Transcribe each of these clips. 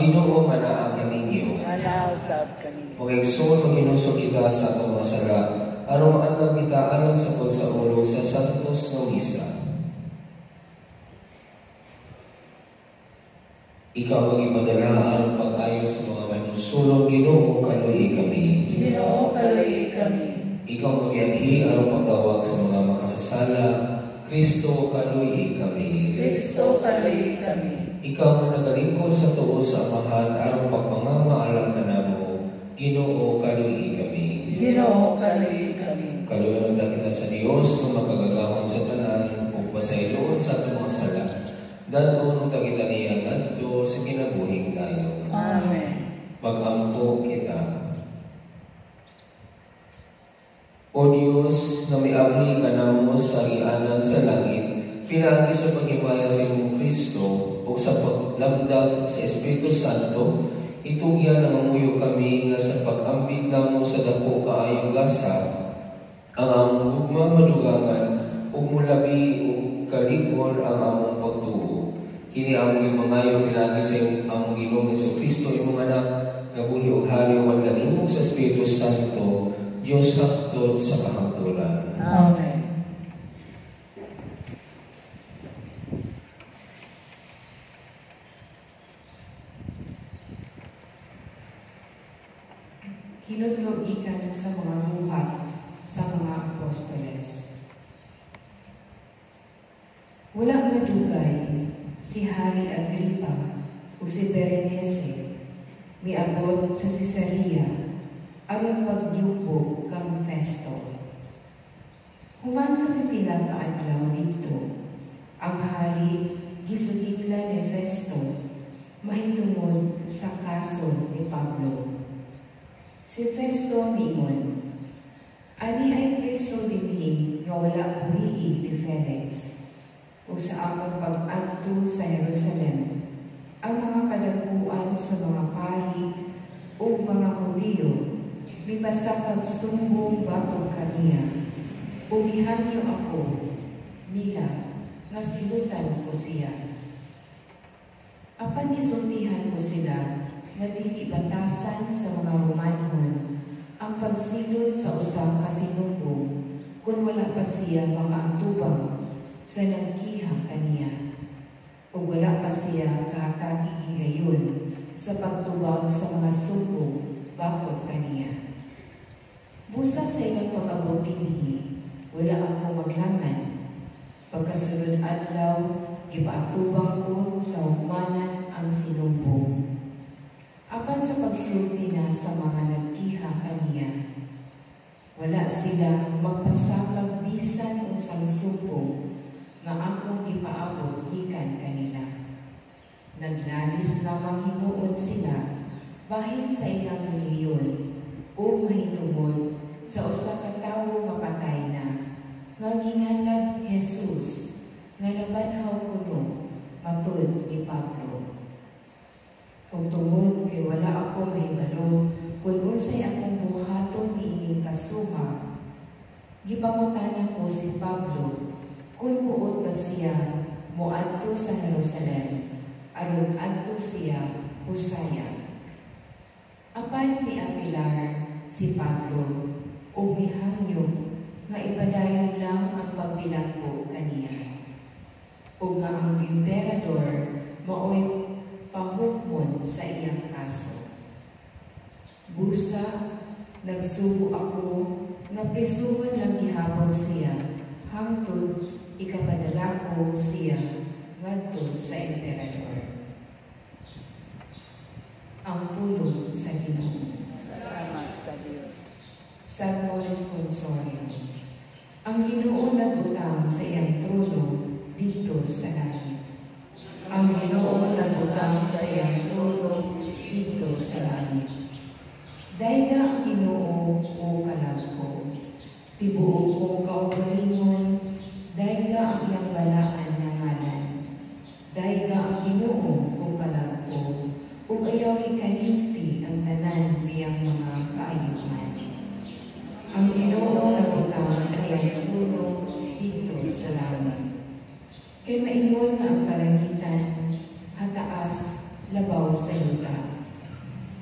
Ginoo manaa kaninyo. Pagigsoon maginuso kita sa atong masala, aron maandam kita alang sa pagsaulog sa santos nga misa. Ikaw ang ipadala ang pag-ayo sa mga manusulong, Ginoo kaluhi kami. Ginoo kaluhi kami. Ikaw ang iyanhi aron pagtawag sa mga makasasala, Kristo kaluhi kami. Kristo kaluhi kami. Ikaw ang nagalingkod sa tuo sa Amahan aron pagpangama alang kanamo, Ginoo kaluhi kami. Ginoo kaluhi kami. Kaluoy na kita sa Dios nga makagagahom sa tanan ug pasayloon sa atong mga sala. Dadto ta kita niya ngadto sa kinabuhing dayon. Amen. Pag-ampo kita. O Diyos, na may abli ka namo sa ianan sa langit, pinaagi sa paghimaya sa imong Kristo o sa paglabdag sa Espiritu Santo, itugyan na mamuyo kami nga sa pag-ambit namo sa dako kaayong gasa, ang among madugangan ug mulabi ug kalikon ang among pagtuo. Kini among mangayo pinaagi sa among Ginoong Jesucristo imong anak nga buhi ug hari ug kanimo sa Espiritu Santo, Diyos hangtod sa kahangturan. Amen. Kinudlo ikan sa mga buhat sa mga apostoles. Walang madugay si Hari Agripa o si Berenice miabot sa Cesarea aron pagyupo kang Festo. Human sa pipila ka adlaw dito, ang hari gisugidlan ni Festo mahitungod sa kaso ni Pablo. Si Festo mingon, ani ay preso dinhi nga wala buhii ni Felix. O sa akong pag-adto sa Jerusalem, ang mga kadakuan sa mga pari o mga Hudiyo mipasakag sumbong batong kaniya, o gihanyo ako nila nga silutan ko siya. Apan gisultihan ko sila nga dili batasan sa mga Romanhon ang pagsilod sa usang kasinumbong kung wala pa siya mga atubang sa nagkihang kaniya, o wala pa siya kakagigigayon sa pagtubag sa mga sumbong batong kaniya. Busa sa ilang pag-abot dinhi, wala ako maglangan. Pagkasunod adlaw, gipaatubang ko sa hukmanan ang sinumbong. Apan sa pagsulti na sa mga nagkihang kaniya, wala sila magpasakag bisan unsang sumbong nga akong gipaabot gikan kanila. Naglanis lamang hinuon sila bahin sa ilang reliyon o mahitungod sa usa ka tawo nga patay na nga ginganlag Jesus nga nabanhaw kuno matud ni Pablo. Kung tungod kay wala ako mahibalo kung unsay akong buhaton niining kasuha, gipangutan ako si Pablo kung buot ba siya moadto sa Jerusalem aron adto siya husaya. Apan ni apilar si Pablo o mihanyo nga ipadayon lang ang pagbilanggo kaniya, o nga ang emperador maoy pahukmon sa iyang kaso. Busa, nagsubo ako nga prisuhon lang gihapon siya hangtod ikapadala ko siya ngadto sa emperador. Ang pulong sa Ginoo. Salamat sa Diyos. Salmo Responsorio. Ang Ginoo nagbutang sa iyang trono dito sa langit. Ang Ginoo nagbutang sa iyang trono dito sa langit. Dayga ang Ginoo o kalagko, tibuok kong kaugalingon, dayga ang iyang balaan na ngalan. Dayga ang Ginoo o kalagko, ug ayaw ikalimti ang tanan niyang mga kaayuhan. Ang Ginoo nagbutang sa iyang trono dito sa langit. Kay maingon nga ang kalangitan, hataas, labaw sa yuta.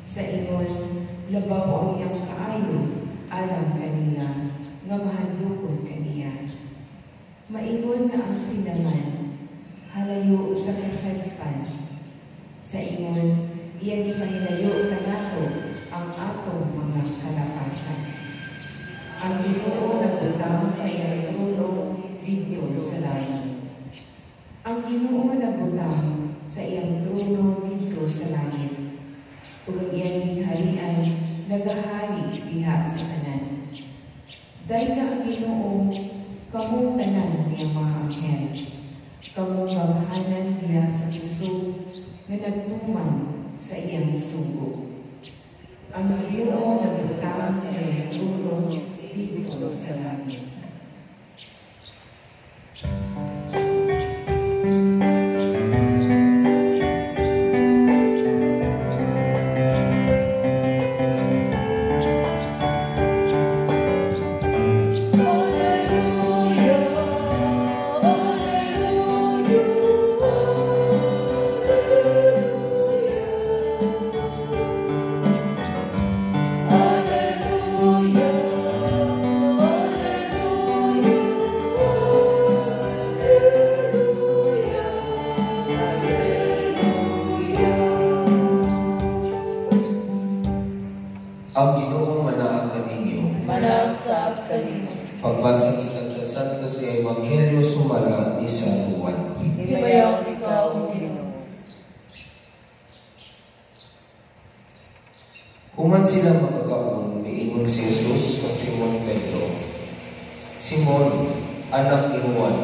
Sa ingon, labaw ang iyang kaayo, alam kanila, nga mahandukon kaniya. Maingon na ang sinaman, halayo sa kasalipan. Sa ingon, iyan ipahilayo kanato ang atong mga kalapasan. Ang Ginoo nagutang sa iyang trono dito sa langit. Ang Ginoo nagutang sa iyang trono dito sa langit. Ug ang iyang gingharian nagahari diha sa kanan. Dahil ka ang Ginoo, kamong tanan niya mga anghel. Kamong gamhanan niya sa puso na nagtuman sa iyang sugo. Ang Ginoo nagutang sa iyang trono dito sa langit. Ang Ginoo manaag kaninyo. Manasab kanimo. Pagbasa gikan sa Santo sa Ebanghelyo sumala ni San Juan. Himayaw ikaw, Ginoo. Human sila makakaon, miingon si Jesus kang Simon Pedro. Simon, anak ni Juan,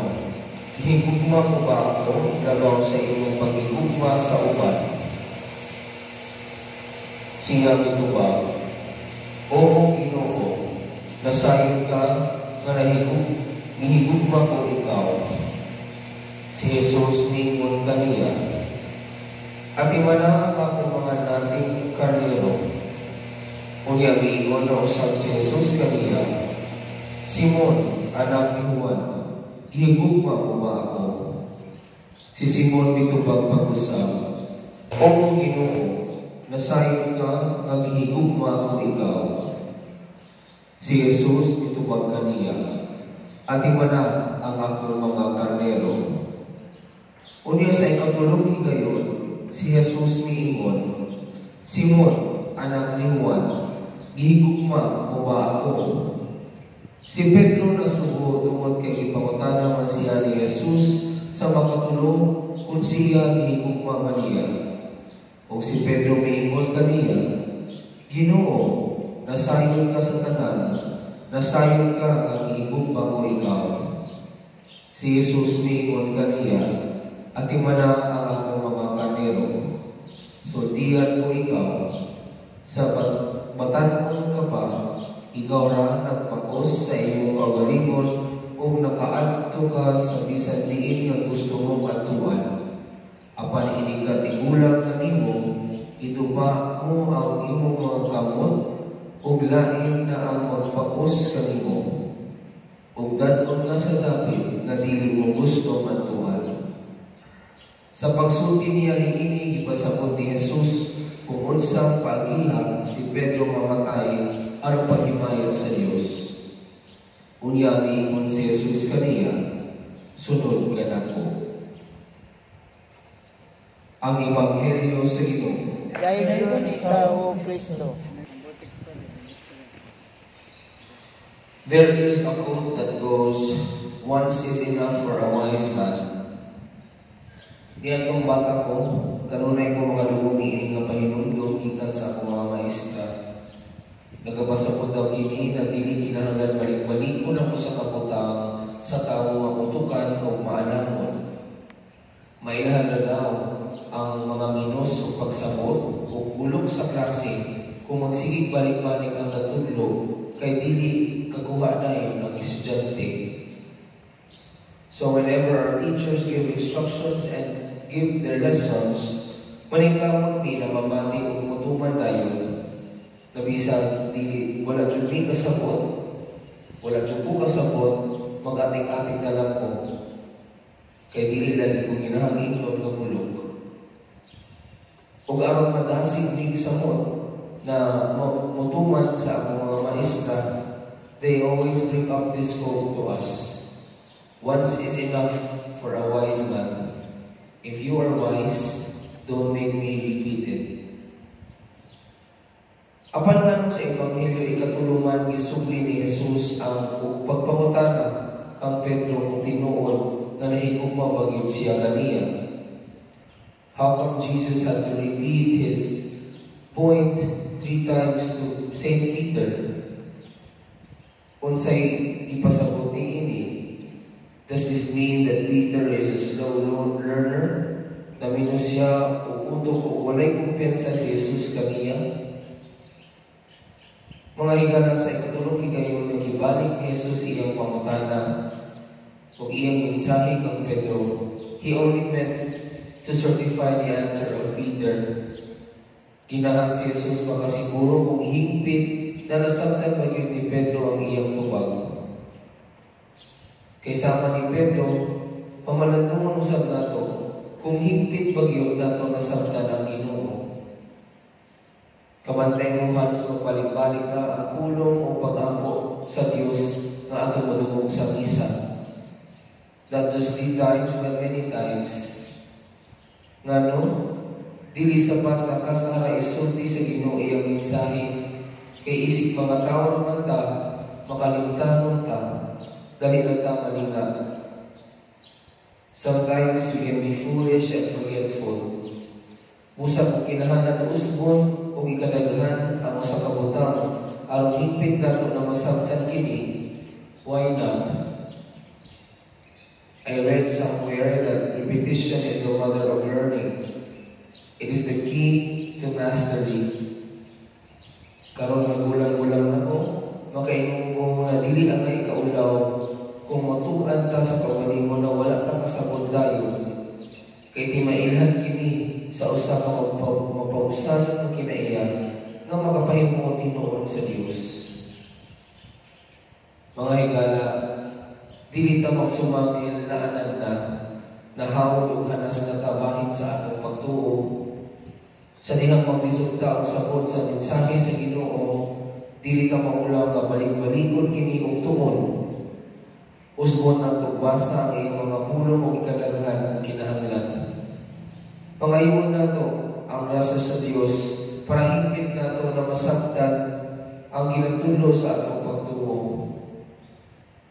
higugma mo ba ako labaw sa imong paghigugma sa uban? Siya mitubag, Oo, Ginoo, nasayon ka nga nahigugma ko ikaw. Si Jesus mingon kaniya, Ati mana ako mga nating karnero. Unya mingon na usab si Jesus kaniya, Simon, anak ni Juan, higugma mo ba ako? Si Simon mitubag pag-usab, Oo, Ginoo, nasayon ka nga gihigugma ko ikaw. Si Jesus mitubag kaniya, Ati mana ang akong mga karnero. Unya sa ikatulong higayon, si Jesus miingon, Simon, anak ni Juan, gihigugma mo ba ako? Si Pedro nasugo tungod kay ipangutana man siya ni Jesus sa makatulong kung siya gihigugma man niya. O si Pedro miingon kaniya, Ginoo, nasayon ka sa tanan, nasayon ka ang gihigugma ko ikaw. Si Jesus miingon kaniya, Ati mana ang akong mga karnero. Sultihan ko ikaw, sa batanon ka pa, ikaw ra nagpakos sa imong kagalingon o nakaadto ka sa bisan diin nga gusto mong atuan. Apan ini ka tigulang kanimo, ituba mo ang imong mga kamot, ug lain na ang magpakos kanimo. Ug dadon nga sa dapit nga dili mo gusto matuan. Sa pagsulti niya niini, ipasabot ni Jesus kung unsang pag-ihag si Pedro mamatay aron paghimayag sa Dios. Unya miingon si Jesus kaniya, Sunod ka nako. Ang Ebanghelyo sa Ginoo. Dayon ikaw, O Kristo. There is a quote that goes, Once is enough for a wise man. Diyan tong bata ko, kanunay ko mga lumumi nga pahinumdum gikan sa akong mga maestra. Nagabasa ko daw kini na dili kinahanglan balik-balikon ako sa kaputang sa tawo nga utukan o maanamon. Mailahan na daw ang mga minus o pagsabot o bulok sa klase kung magsigig balik-balik ang katudlo kay dili kakuha na yun ng estudyante. So whenever our teachers give instructions and give their lessons, maningkamot mi na mamati o mutuman tayo na bisan dili wala jud mi kasabot, wala jud ko kasabot, mag-ating-ating na lang ko kay dili lagi kong ginahangin o kabulok. ug aron madasig mig samot na mutuman sa akong mga maestra, they always bring up this quote to us. Once is enough for a wise man. If you are wise, don't make me repeat it. Apan nga sa Ebanghelyo, ikatuluman gisugli ni Jesus ang pagpangutana kang Pedro kung tinuod na nahigugma bagyod siya kaniya. How come Jesus had to repeat his point 3 times to Saint Peter? Unsay ipasabot niini? Does this mean that Peter is a slow learner? Namino siya o utok o walay kumpiyansa si Jesus kaniya? Mga higala sa ikatulong higayon, nagibalik ni Jesus iyang pangutana o iyang mensahe kang Pedro. He only meant to certify the answer of Peter. Ginahan si Jesus makasiguro kung higpit na nasabtan ba yun ni Pedro ang iyang tubag. Kaysama ni Pedro, pamalandungan usab nato kung higpit ba yun nato nasabtan ang Ginoo. Kabantay mo halos magbalik-balik na ang pulong o pag-ampo sa Diyos na ato madungog sa misa. Not just 3 times, but many times. Ngano, dili sapat na kasara isulti sa Ginoo iyang mensahe, kay isip mga tao naman ta, makalimtanon ta, dali lang ta malinga. Sometimes we can be foolish and forgetful. Musa kung kinahanan usbon o ikadaghan ang sa kabutang, aron higpit nato na masabtan kini, why not? I read somewhere that repetition is the mother of learning. It is the key to mastery. Karon magulang-gulang na ko, makaingon ko na dili ang naikaulaw kung matuan ta sa kawalingon na wala ta kasabot dayon. Kay ti mailhan kini sa usa ka mapausan ng kinaiya nga makapahimo tinuod sa Dios. Mga higala, dili ta magsumamil na anan na nahawod ug hanas na tabahin sa atong pagtuo. Sa dihang mabisog ta og sapot sa mensahe sa Ginoo, dili ta maulaw nga balik-balikon kini og tuon. Usbon ang tugbasa ang iyang mga pulong o ikadaghan ang kinahanglan. Pangayon nato ang grasya sa Dios para higpit nato na masabtan ang ginatulo sa atong pagtuo.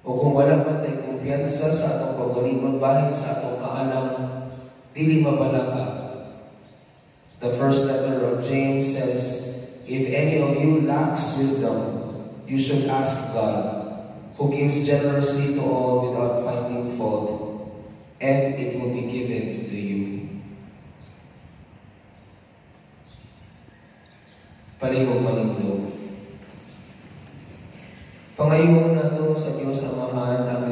O kung wala man tayo kumpiyansa sa atong pagalingon bahin sa atong kaalam, dili mabalaka. The first letter of James says, if any of you lacks wisdom, you should ask God, who gives generously to all without finding fault, and it will be given to you. Palihog maninglo. Pangayon nato sa Dios Amahan ang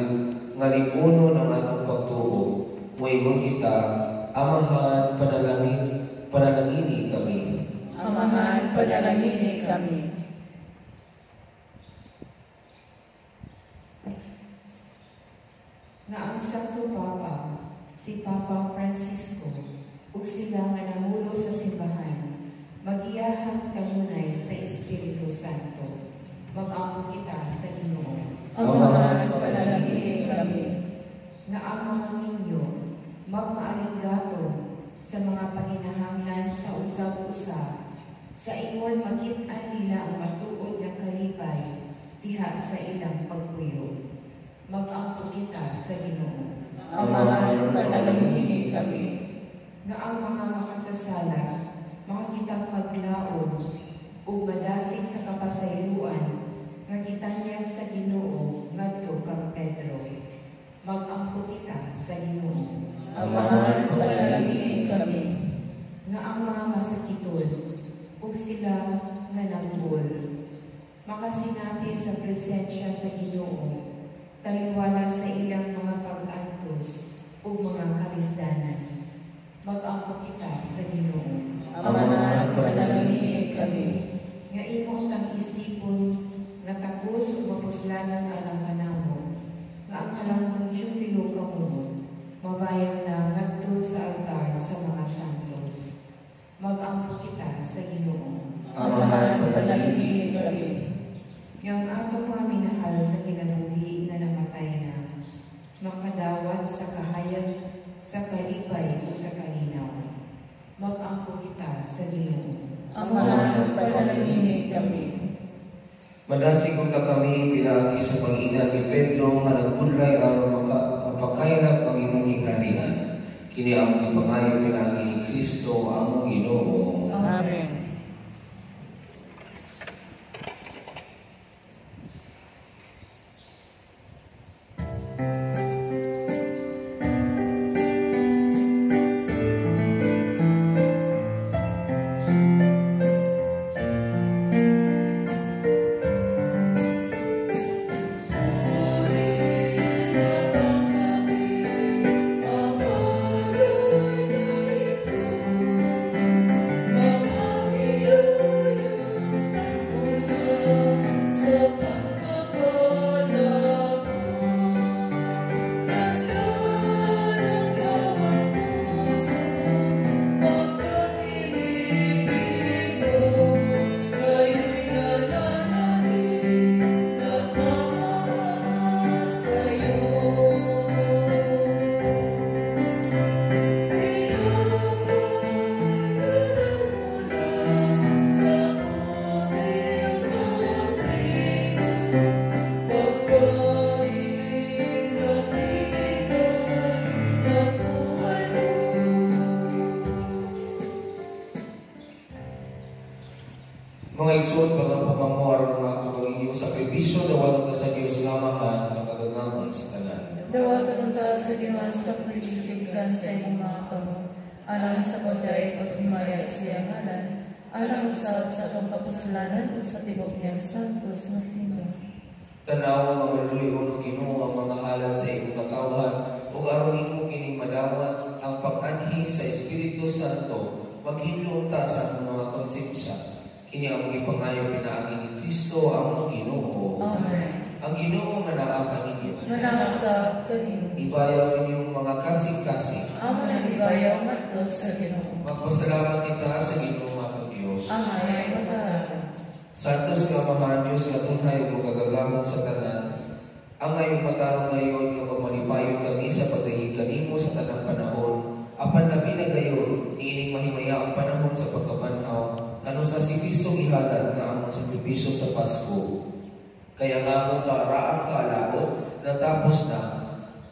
ngalipuno ng atong pagtuo. Muingon kita, Amahan, panalangini kami. Amahan, panalangini kami. Nga ang Santo Papa, si Papa Francisco, ug sila nga namulo sa simbahan, magiyahang kanunay sa Espiritu Santo. Mag-ampo kita sa Ginoo. Amahan, panalangini kami. Nga ang mga ninyo, magmaalingaton sa mga panginahanglan sa usab-usab, sa ingon makit-an nila ang matuod nga kalipay diha sa ilang pagpuyo. Mag-ampo kita sa Ginoo. Amahan, panalangini kami. Nga ang mga makasasala, mga kitang maglaon o madasig sa kapasayuan, nga kitanyag sa Ginoo ngadto kang Pedro. Mag-ampo kita sa Ginoo. Amahan, panalangini kami. Nga ang mga masakiton o sila nga nanggol, makasinati sa presensya sa Ginoo, taliwala sa ilang mga pag-antos o mga kamisdanan. Mag-ampo kita sa Ginoo. Amahan, panalangini kami. Nga imong kang isipon, nga tapos o mapuslanan alang kanamo, nga ang halangon Teofilo kamunod, mabayang na ngadto sa altar sa mga santos. Mag-ampo kita sa Ginoo. Amahan, panalangin kami. Yang ato paminahal sa kinabuhi nga namatay na, makadawat sa kahayag, sa kalipay o sa kalinaw. Mag-ampo kita sa Ginoo. Amahan, panalangin kami. Madasig ko kami pinagi sa Panginoon ni Pedro nga nagpulay aron mapakairap ang imong hingarian. Kini ang ipangayo pinagi ni Kristo among Ginoo. Amen. Mga igsoon, mga pagkamuhar ng mga kapag-inyong sakripisyo, dawat na sa Diyos lamahan, nakagagamon sa tanan. Dawat ang taas na ginawas na pagkisipigas sa imong mga kamo, alang sa pagdaig paghimayag siya ngalan, alang usab sa pagpapasalanan sa tibok niyang santos na sino. Tanaw ang maluyo ng Ginoo ang mga halal sa iyong katawhan, ug aron imo kining madawat ang pag-anhi sa Espiritu Santo, maghilom ta sa mga konsensya. Kini ang ipangayo pinaagi ni Kristo ang Ginoo. Amen. Ang Ginoo nga naa kaninyo. Manasa kanino. Ibayaw ninyong mga kasing-kasing. Amo na ibayaw madto sa Ginoo. Magpasalamat kita sa Ginoo ating Dios. Ang ayay magdahara. Santos nga Amahan Diyos katunhay ug kagagamon sa tanan. Ang ngayong matarong ngayon nga pagmalipayon kami sa pagdayeg kanimo sa tanang panahon. Apan labi na gayon, niining mahimaya ang panahon sa pagkabanhaw. Kano sa si Kristo ihalad nga among sakripisyo sa Pasko. Kaya nga among kaaraang kaalabot, natapos na,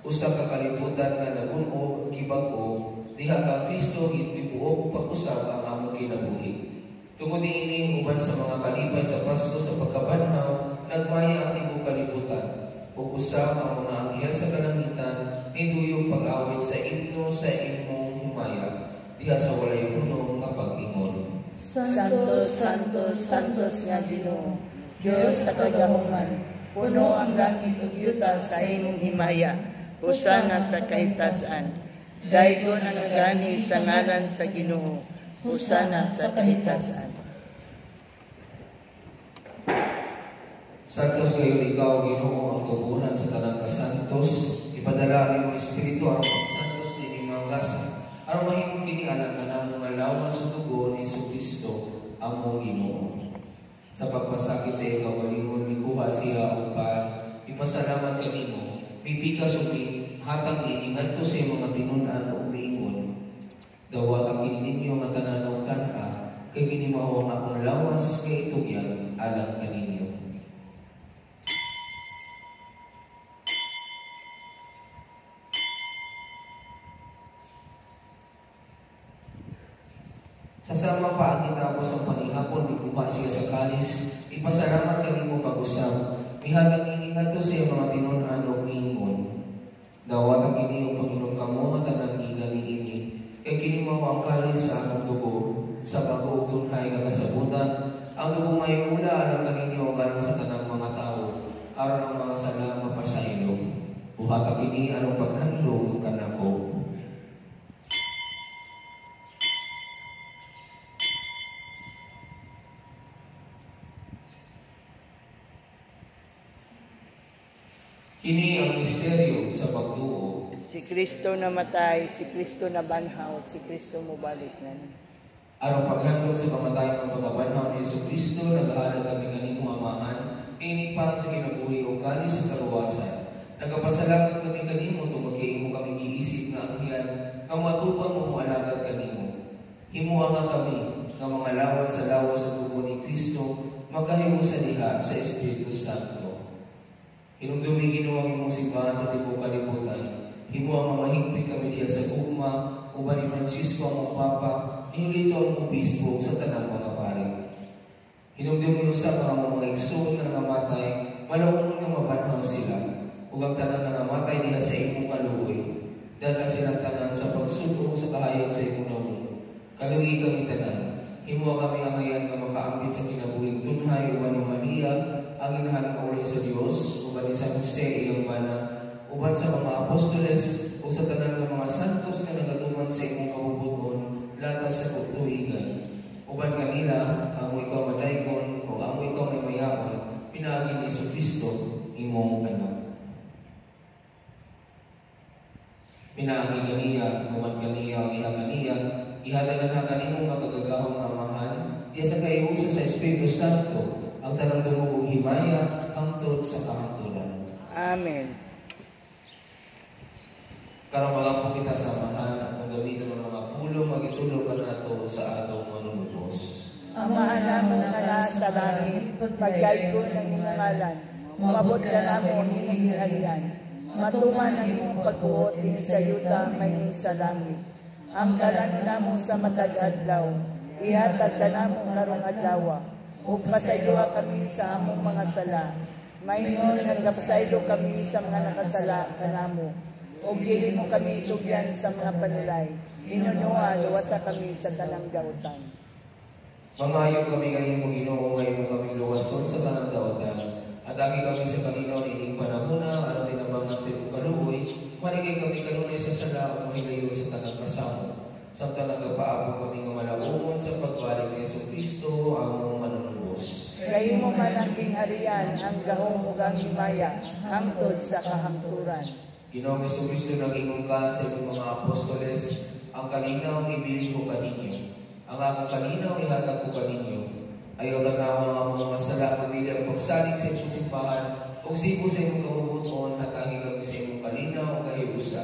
usa ka kalibutan nga nagun-o, gibag-o, diha ka Kristo itibuok pag-usab ang among kinabuhi. Tungod ini uban sa mga kalipay sa Pasko sa pagkabanhaw, nagmaya ang tibok kalibutan. Ug usab ang mga anghel sa kalangitan, niduyong pag-awit sa imno sa imong himaya, diha sa walay punong nga pag-ingon. Santos, Santos, Santos nga Ginoo, Diyos sa kagahuman, puno ang langit ug yuta sa imong himaya, husana sa kahitasan. Daygon ang nagani sa ngalan sa Ginoo, husana sa kahitasan. Santos ngayon ikaw, Ginoo, ang tubunan sa tanang kasantos, ipadala ang iyong Espiritu aron pagsantos din mga gasa. Aron mahimong kini alam ka na mga lawas sa dugo ni Kristo among Ginoo. Sa pagpasakit sa iyong kawalingon, mikuha siya o pa, ipasalamat kanimo, mipikas o hatang iingat to sa iyong mga tinunan o umiingon. Dawat ang kininyo nga tananaw kana, kay kinimaho ang akong lawas kay itugyan alam kaninyo. Kasama pa ang itapos ang panihapon, ikuha siya sa kalis, ipasalamat kami mo pag-usap, mihagang iningat to sa mga tinunan o miingon. Dawat ang ini o Panginoon kamo at ang gigan ni ini, kay kinimaw ang kalis sa akong dugo, sa pag-uog tunhay nga kasabutan, ang dugo ngayon ula alam kaninyo karang sa tanang mga tao, aron ang mga sala mapasaylo. Buhat ang ini anong paghandlong kanako. Kini ang misteryo sa pagtuo. Si Kristo namatay, si Kristo nabanhaw, si Kristo mubalik na. Aron paghandog sa kamatayon ng pagkabanhaw ni Jesucristo, nagahalad kami kanimo Amahan, inipan sa kinabuhi o kani sa kaluwasan. Nagapasalamat kami kanimo tungod kay imo kami giisip nga angyan, nga matubang mo alagad kanimo. Himuha nga kami nga mga lawas sa lawas sa dugo ni Kristo, magkahimu sa diha sa Espiritu Santo. Hinumdumi Ginoo imong simbahan sa tibuok kalibutan. Himuha nga mahigpit kami diha sa gugma, uban ni Francisco ang Papa, nihulito ang obispo sa tanang mga pari. Hinumdumi usab ang mga igsoon nga nangamatay, malaunon nga mabanhaw sila. Ug ang tanan nga namatay diha sa imong kaluoy, dala silang tanan sa pagsugod sa kahayag sa imong namuno. Kaluoy kami tanan, himuha kami angayan nga makaambit sa kinabuhing tunhay uban ni Maria, ang inahan nga ulay sa Dios, uban ni San Jose iyang mana, uban sa mga apostoles, ug sa tanan nga mga santos nga nagatuman sa imong kabubuton, latas sa tuigan. Uban kanila, amo ikaw madaykon, o amo ikaw may mayaman, pinaagi ni Jesucristo, imong anak. Pinaagi kaniya, human kaniya, o iha kaniya, ihadagan ha kanimo nga kagagahong nga Amahan, diya sa kayusa sa Espiritu Santo, ang tanang dumugog himaya, hangtod sa kahangturan. Amen. Karang malampo kita sa Amahan, at ang gamitin ng mga pulo, magitulog ka na ito sa atong manunubos. Amahan namo nga nasa langit, pagkaygon ng imong ngalan, umabot ka namo ang imong gihalian. Matuman ang imong pagbuot din sa yuta may sa langit. Ang kalan namo sa matag adlaw, ihatag ka namo karong adlaw. Ug pasayloa kami sa among mga sala. Maingon nga gapasaylo kami sa mga nakasala kanamo. Ug dili mo kami tugyan sa mga panulay. Hinunuha luwata kami sa tanang gawtan. Mangayo kami kanimo Ginoo, ngayon kami luwason sa tanang dawatan. At agi kami sa Panginoon ining panahuna, ano tinabangan sa iyong kaluoy, manigay kami kanunay sa sala o mahilayo sa tanang kasamo. Samtang nagapaabot kami nga malauon sa pagbalik ni Jesucristo, among manunubos. Kayo mo man ang gingharian, ang gahong ug ang himaya, hangtod sa kahangturan. Ginoong Jesucristo, nag-ingong ka sa iyong mga apostoles, ang kalinaw ibiling ko kaninyo. Ang akong kalinaw ihatag ko kaninyo. Ayaw tanawa ang mga sala, kundi ang pagsalig sa imong simbahan, o sigo sa imong kahubuton, hatangin kami sa imong kalinaw o kahiusa.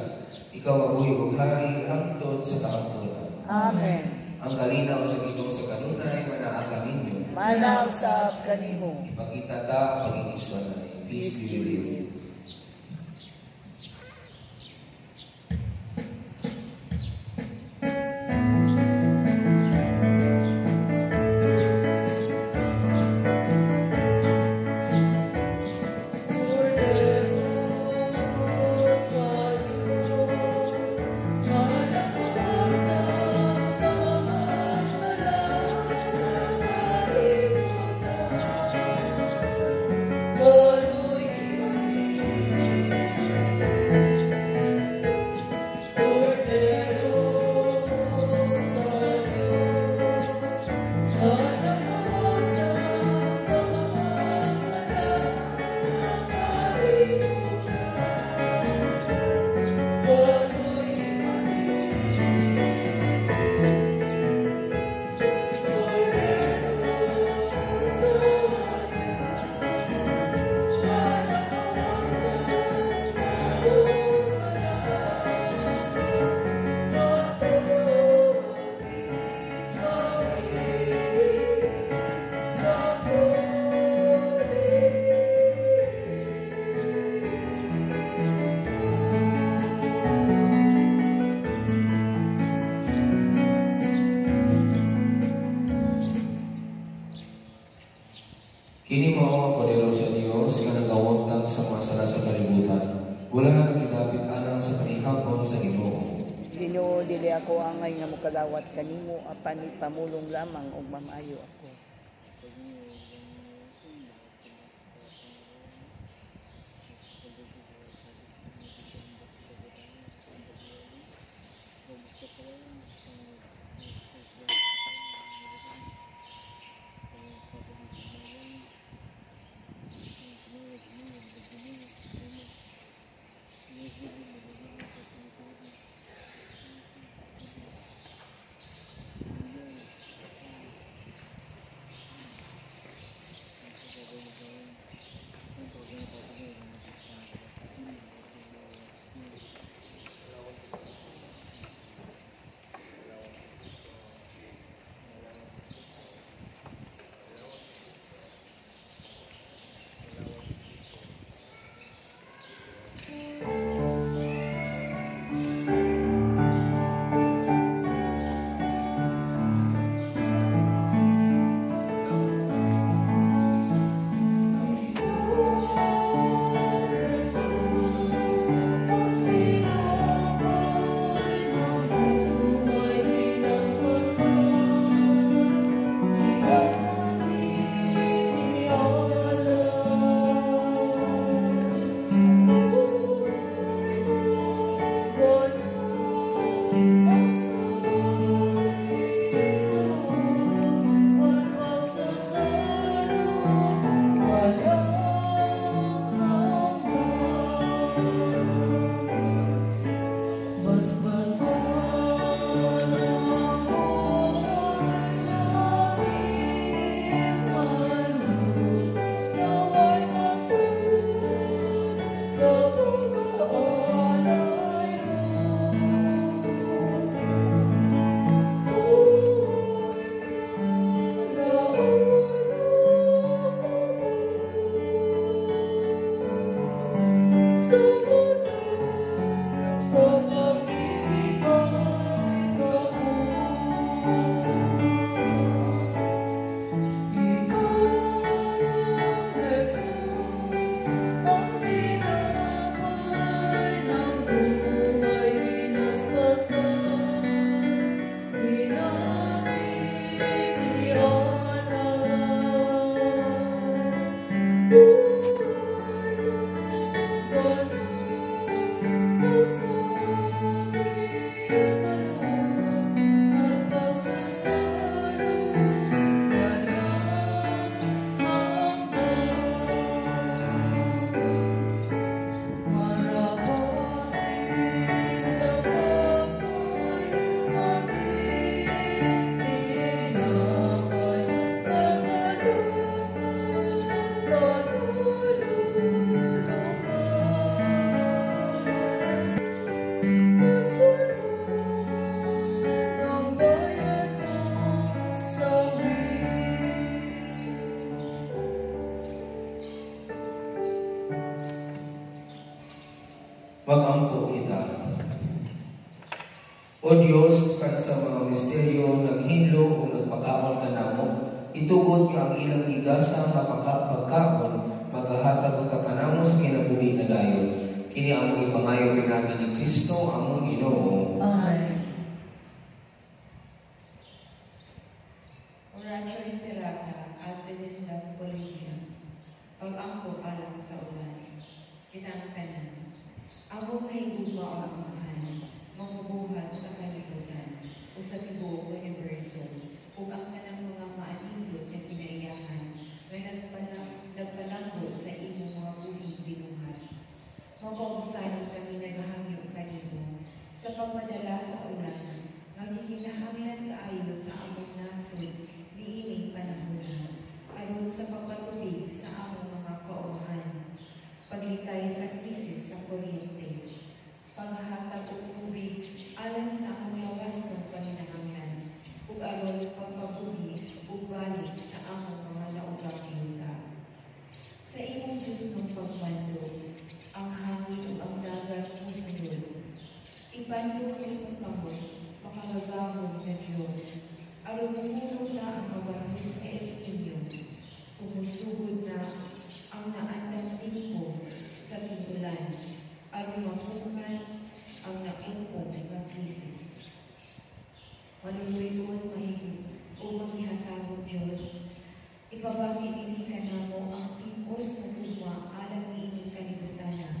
Ikaw mabuhi ug hari, hangtod sa kahangturan. Amen. Ang kalinaw sa Ginoo sa kanunay, manaakan ninyo. Manaw sa kanimo. Ipakita ta ang pag-iniswan na. Peace be with you. Kini mao ang poderoso Dios nga nagawantang sa mga sala sa kalibutan. Bulahan ang gidapit anang sa panihapon sa Ginoo. Ginoo, dili ako angay nga mokalawat kanimo, apan ipamulong lamang og mamayo ako. Mag-angko kita. O Diyos, kan sa mga misteryo naghinlo o nagpakaon ka namo, itugod ka ang ilang gigasa nga pagkaon, maghahatag ka kanamo sa kinabuhi na dayon. Kini among ipangayo pinagi ni Kristo among Ginoo. Amen. Oratio Imperata ad Benedictam Collegium. Pag-angko alang sa ulan. Kinangtanan. Among nahigugma o amahan, mamubuhat sa kalibutan, o sa tibuok universo, kung ang kanang mga maalindot na kinaiyahan, may nagpalanggo sa imong mga buhing binuhat. Mapausahan kami naghahangyo kanimo, sa pagmadala sa ulan, maghihinahanglan kaayo sa among nasod, niining panahon, aron sa pagpatubig sa among mga kauhan, paglikay sa krisis sa kuryente, paghahatag og tubig alang sa among lawas ng paminahanglan, ug aron pagpabuhi ug balik sa among mga naugang yuta. Sa imong Diyos ng pagmando, ang hangin ug ang dagat musunod. Ipando nimong kamo, makagagahon na Diyos, aron mumulong na ang mabangis nga epinyo, umusugod na ang naandang timpo sa tigulan, aron mapungan ang naumpong na krisis. Maluloy-on mahigit o maghihatagong Diyos, ipabagi ini kanamo ang impos na tugma alang niining kalibutan,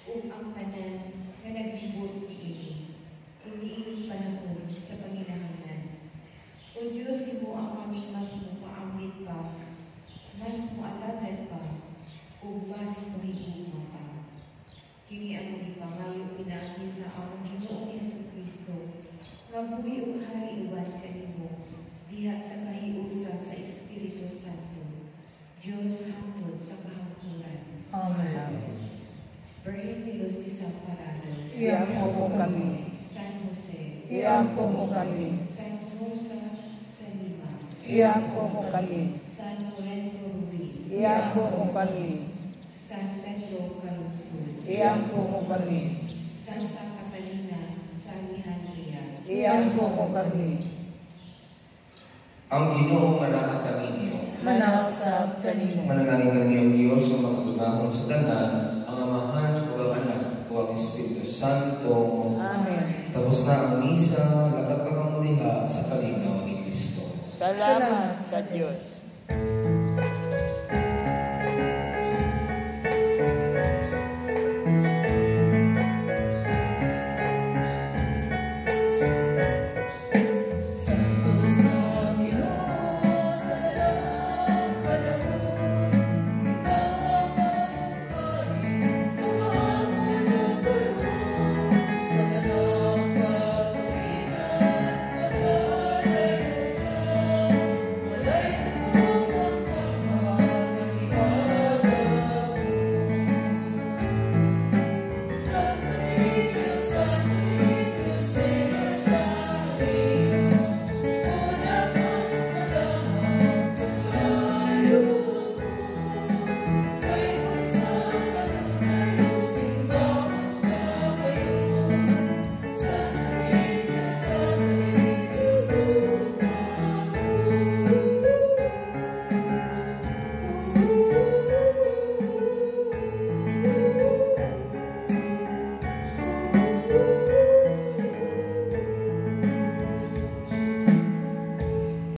ug ang tanan nga naghibot niini, ug niining panahon sa panginahanglan. O Diyos, imo ang aming mas mo kami. San Jose, Iampo mo kami. San Rosa sa Lima, Iampo mo kami. San Lorenzo Ruiz, Iampo mo kami. San Pedro Calungsod, Iampo mo kami. Santa Catalina sa Alejandria, Iampo mo kami. Ang Ginoo manahan kaninyo. Manasab kanimo. Manalangin kami ang Diyos na magdugahon sa tanan, ang Amahan, o ang Anak, o ang Espiritu Santo. Amen. Tapos na ang misa, lakat pagamuliha sa kalinaw ni Kristo. Salamat sa Diyos.